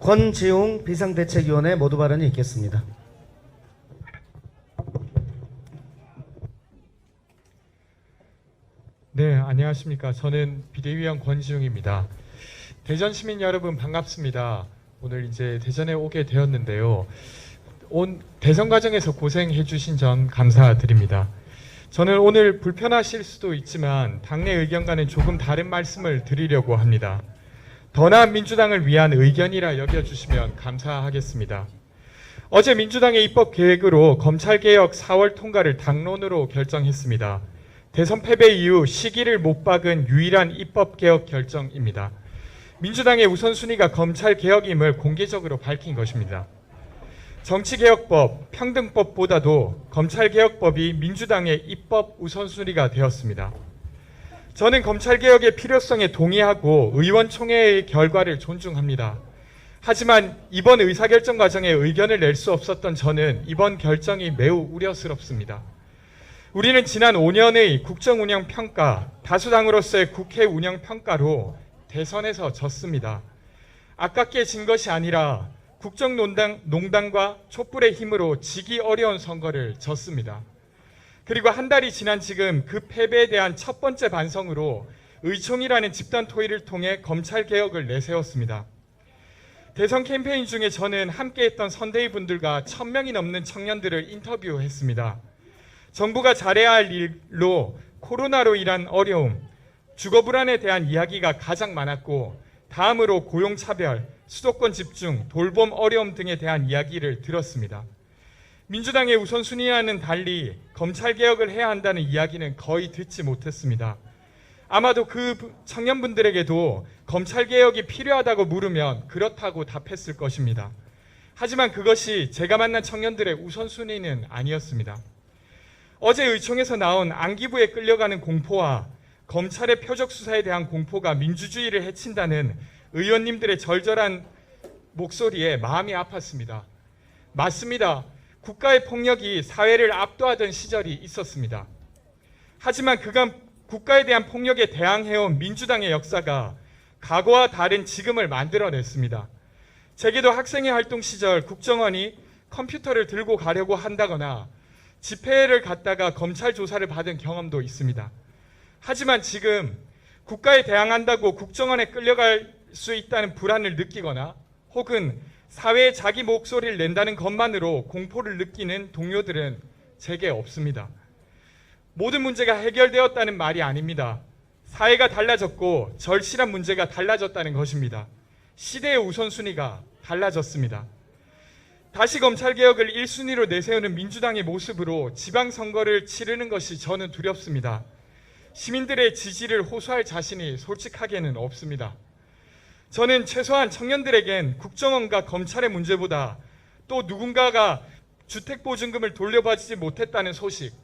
권지웅 비상대책위원회 모두 발언이 있겠습니다. 네, 안녕하십니까. 저는 비대위원 권지웅입니다. 대전 시민 여러분 반갑습니다. 오늘 이제 대전에 오게 되었는데요. 온 대선 과정에서 고생해 주신 점 감사드립니다. 저는 오늘 불편하실 수도 있지만 당내 의견과는 조금 다른 말씀을 드리려고 합니다. 더 나은 민주당을 위한 의견이라 여겨주시면 감사하겠습니다. 어제 민주당의 입법 계획으로 검찰개혁 4월 통과를 당론으로 결정했습니다. 대선 패배 이후 시기를 못 박은 유일한 입법개혁 결정입니다. 민주당의 우선순위가 검찰개혁임을 공개적으로 밝힌 것입니다. 정치개혁법, 평등법보다도 검찰개혁법이 민주당의 입법 우선순위가 되었습니다. 저는 검찰개혁의 필요성에 동의하고 의원총회의 결과를 존중합니다. 하지만 이번 의사결정 과정에 의견을 낼 수 없었던 저는 이번 결정이 매우 우려스럽습니다. 우리는 지난 5년의 국정운영평가, 다수당으로서의 국회 운영평가로 대선에서 졌습니다. 아깝게 진 것이 아니라 국정농단과 촛불의 힘으로 지기 어려운 선거를 졌습니다. 그리고 한 달이 지난 지금 그 패배에 대한 첫 번째 반성으로 의총이라는 집단 토의를 통해 검찰개혁을 내세웠습니다. 대선 캠페인 중에 저는 함께했던 선대위 분들과 1000명이 넘는 청년들을 인터뷰했습니다. 정부가 잘해야 할 일로 코로나로 인한 어려움, 주거 불안에 대한 이야기가 가장 많았고 다음으로 고용차별, 수도권 집중, 돌봄 어려움 등에 대한 이야기를 들었습니다. 민주당의 우선순위와는 달리 검찰개혁을 해야 한다는 이야기는 거의 듣지 못했습니다. 아마도 그 청년분들에게도 검찰개혁이 필요하다고 물으면 그렇다고 답했을 것입니다. 하지만 그것이 제가 만난 청년들의 우선순위는 아니었습니다. 어제 의총에서 나온 안기부에 끌려가는 공포와 검찰의 표적 수사에 대한 공포가 민주주의를 해친다는 의원님들의 절절한 목소리에 마음이 아팠습니다. 맞습니다. 국가의 폭력이 사회를 압도하던 시절이 있었습니다. 하지만 그간 국가에 대한 폭력에 대항해온 민주당의 역사가 과거와 다른 지금을 만들어냈습니다. 제게도 학생회 활동 시절 국정원이 컴퓨터를 들고 가려고 한다거나 집회를 갔다가 검찰 조사를 받은 경험도 있습니다. 하지만 지금 국가에 대항한다고 국정원에 끌려갈 수 있다는 불안을 느끼거나 혹은 사회에 자기 목소리를 낸다는 것만으로 공포를 느끼는 동료들은 제게 없습니다. 모든 문제가 해결되었다는 말이 아닙니다. 사회가 달라졌고 절실한 문제가 달라졌다는 것입니다. 시대의 우선순위가 달라졌습니다. 다시 검찰개혁을 1순위로 내세우는 민주당의 모습으로 지방선거를 치르는 것이 저는 두렵습니다. 시민들의 지지를 호소할 자신이 솔직하게는 없습니다. 저는 최소한 청년들에겐 국정원과 검찰의 문제보다 또 누군가가 주택보증금을 돌려받지 못했다는 소식,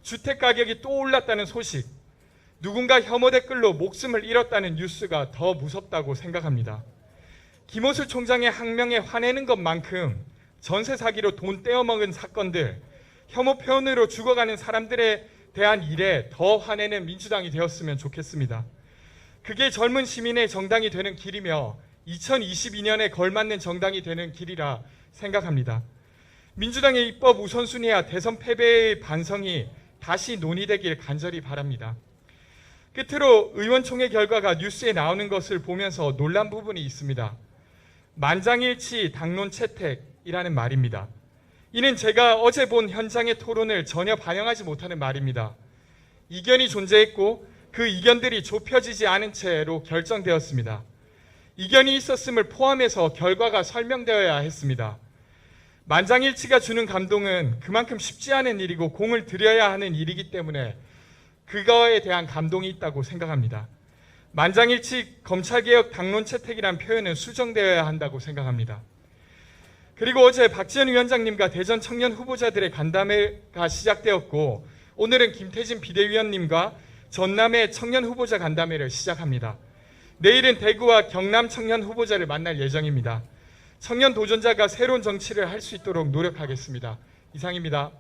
주택가격이 또 올랐다는 소식, 누군가 혐오 댓글로 목숨을 잃었다는 뉴스가 더 무섭다고 생각합니다. 김호수 총장의 항명에 화내는 것만큼 전세 사기로 돈 떼어먹은 사건들, 혐오 표현으로 죽어가는 사람들에 대한 일에 더 화내는 민주당이 되었으면 좋겠습니다. 그게 젊은 시민의 정당이 되는 길이며 2022년에 걸맞는 정당이 되는 길이라 생각합니다. 민주당의 입법 우선순위와 대선 패배의 반성이 다시 논의되길 간절히 바랍니다. 끝으로 의원총회 결과가 뉴스에 나오는 것을 보면서 놀란 부분이 있습니다. 만장일치 당론 채택이라는 말입니다. 이는 제가 어제 본 현장의 토론을 전혀 반영하지 못하는 말입니다. 이견이 존재했고 그 이견들이 좁혀지지 않은 채로 결정되었습니다. 이견이 있었음을 포함해서 결과가 설명되어야 했습니다. 만장일치가 주는 감동은 그만큼 쉽지 않은 일이고 공을 들여야 하는 일이기 때문에 그거에 대한 감동이 있다고 생각합니다. 만장일치 검찰개혁 당론 채택이란 표현은 수정되어야 한다고 생각합니다. 그리고 어제 박지원 위원장님과 대전 청년 후보자들의 간담회가 시작되었고 오늘은 김태진 비대위원님과 전남의 청년 후보자 간담회를 시작합니다. 내일은 대구와 경남 청년 후보자를 만날 예정입니다. 청년 도전자가 새로운 정치를 할 수 있도록 노력하겠습니다. 이상입니다.